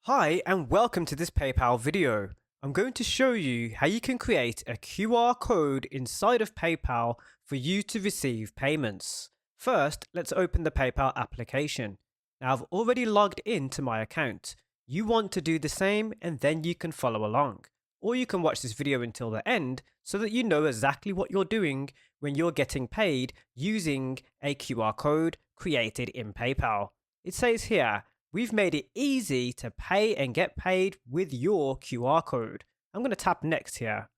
Hi and welcome to this PayPal video. I'm going to show you how you can create a QR code inside of PayPal for you to receive payments. First, let's open the PayPal application. Now I've already logged into my account. You want to do the same and then you can follow along. Or you can watch this video until the end so that you know exactly what you're doing when you're getting paid using a QR code created in PayPal. It says here, we've made it easy to pay and get paid with your QR code. I'm going to tap next here.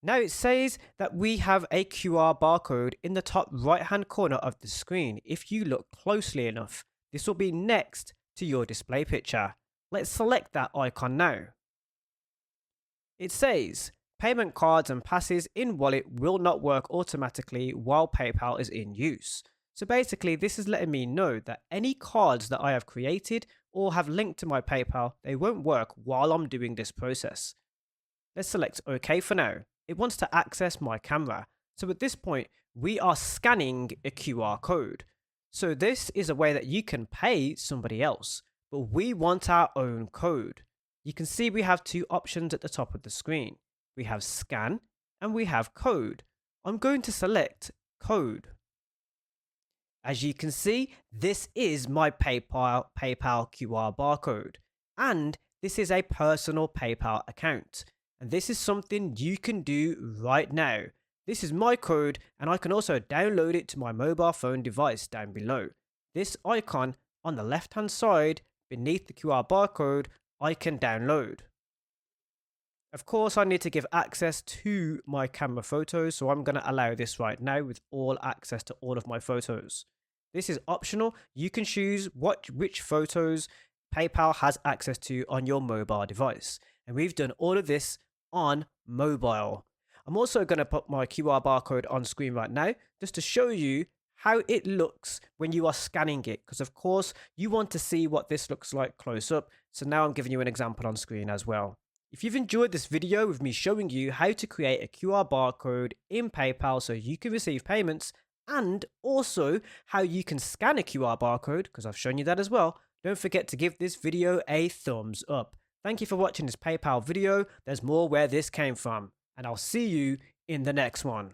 Now it says that we have a QR barcode in the top right hand corner of the screen. If you look closely enough, this will be next to your display picture. Let's select that icon now. It says payment cards and passes in wallet will not work automatically while PayPal is in use. So basically this is letting me know that any cards that I have created or have linked to my PayPal, they won't work while I'm doing this process. Let's select OK for now. It wants to access my camera. So at this point, we are scanning a QR code. So this is a way that you can pay somebody else, but we want our own code. You can see we have two options at the top of the screen. We have scan and we have code. I'm going to select code. As you can see, this is my PayPal QR barcode, and this is a personal PayPal account. And this is something you can do right now. This is my code, and I can also download it to my mobile phone device down below. This icon on the left hand side beneath the QR barcode, I can download. Of course, I need to give access to my camera photos, so I'm going to allow this right now with all access to all of my photos. This is optional. You can choose which photos PayPal has access to on your mobile device. And we've done all of this on mobile. I'm also going to put my QR barcode on screen right now just to show you how it looks when you are scanning it, because of course you want to see what this looks like close up. So now I'm giving you an example on screen as well. If you've enjoyed this video with me showing you how to create a QR barcode in PayPal so you can receive payments, and also how you can scan a QR barcode, because I've shown you that as well, don't forget to give this video a thumbs up. Thank you for watching this PayPal video. There's more where this came from, and I'll see you in the next one.